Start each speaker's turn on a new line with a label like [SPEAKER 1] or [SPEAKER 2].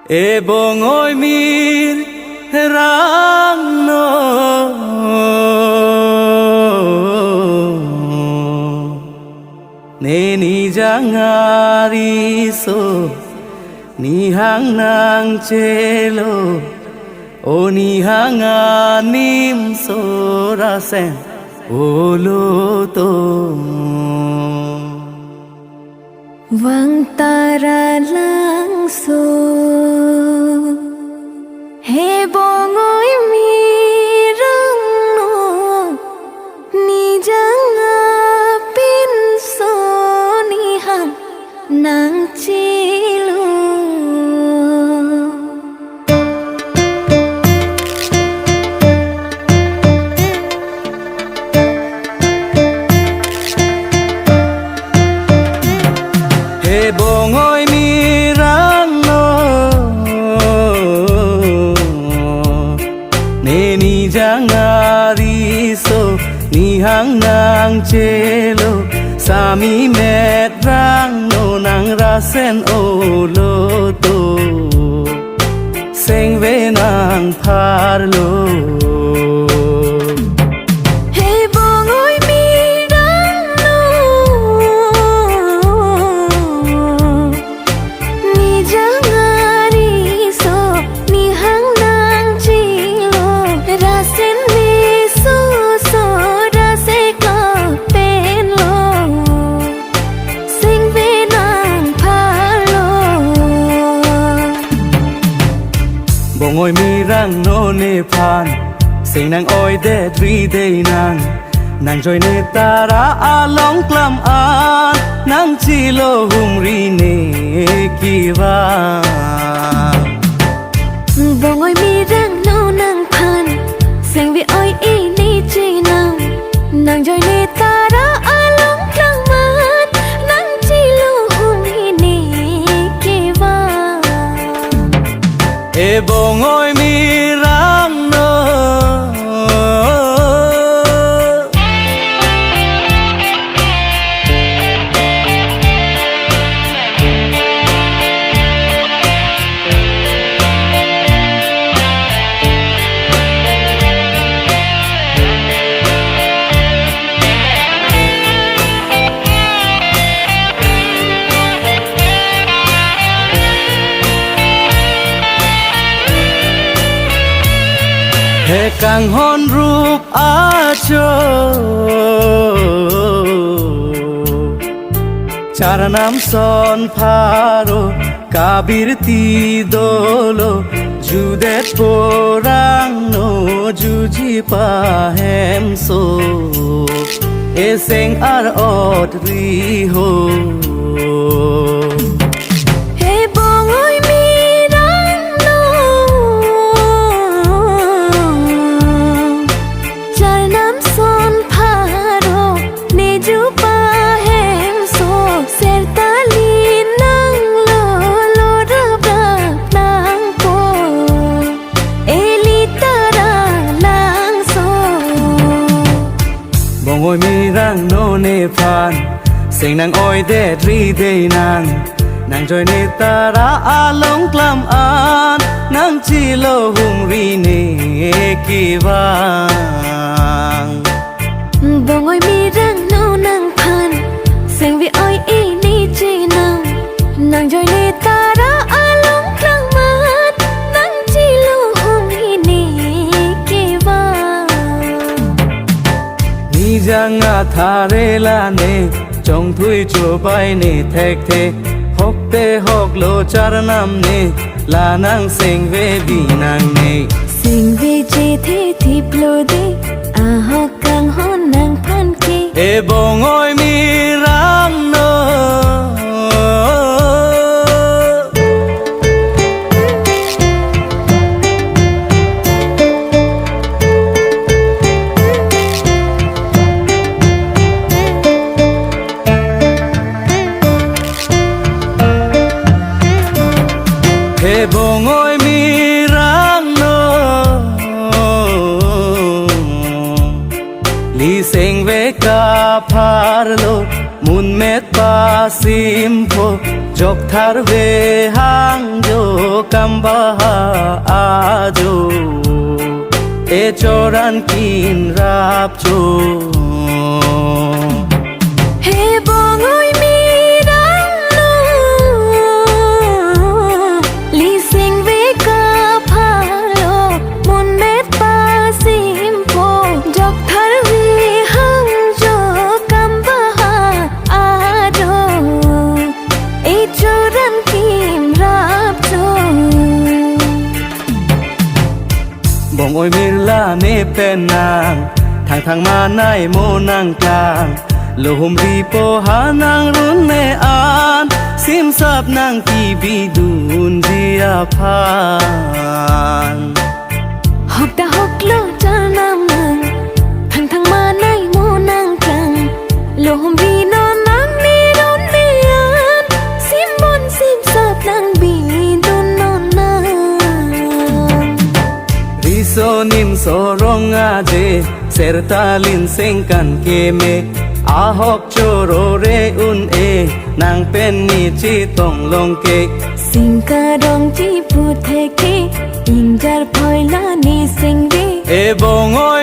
[SPEAKER 1] e bongoi mir rang no ne ni jangari so ni hang nang chelo o ni hanga nim so ra sen o lo to
[SPEAKER 2] vang tara lang so he bongoi mi rang no ni janga pin so ni hang nang chilu
[SPEAKER 1] he bongoi mi rang no ne ni jangari so ni hang nang chelo sami met rang no nang ra sen o lo to seng ve nang phar lo bongoi mi rang no ne phan sing nang oi de tri de nang joy ne tara a long klam an nang chi lo hum ri ne ki va
[SPEAKER 2] bongoi mi rang no nang phan sing vi oi i ni chi nang joy ne tara a long klam an nang chi lo hum ri ne ki va
[SPEAKER 1] e bongoi mi rang no he kang hon rup a cho charanam son pharo kabir ti dolo judet porang no juji pa hem so e seng ar ot ri ho bongoi mi rang no ne phan sing nang oi de tri de nang joy ne tara a long klam an nang chi lo hum ri ne ki vang
[SPEAKER 2] bongoi mi rang no nang phan sing vi oi i ni chi nang joy ne tara a long klam an nang chi lo hum ri ne ki vang
[SPEAKER 1] ni janga thare la ne chong thui chu bai ne thek the hok te hok lo charanam ne la nang sing ve bi nang ne
[SPEAKER 2] sing ve je the thip lo de a hok kang hon nang phan ki
[SPEAKER 1] e bongoi mi rang no he bongoi mi rang no li seng ve ka phar lo mun met pa sim pho jok thar ve hang jo kamba a jo e choran kin rap cho
[SPEAKER 2] He bong ơi mi đang lo Li sinh với ca pha lo Muốn mét ba sim po Dọc thar vi hăng cho cam ba a do E cho ran kim rap cho
[SPEAKER 1] bong oi mi la me pen nang thang thang ma nai mo nang kang lo hum ri po ha nang run me an sim sap nang ki bi dun dia phan
[SPEAKER 2] Học ta học lo cho nam nang Thằng thằng ma nay mô nang klang Lô hông vi non nang mi đón mi an Sim bon sim sap nang bi đôn non nang
[SPEAKER 1] ri so nim so rong a je ser ta lin seng kan ke me a hok cho ro re un e nang pen ni chi tong long ke
[SPEAKER 2] Sing ka dong chi pu the ke In jar phoi la ni sing vi
[SPEAKER 1] e bong oi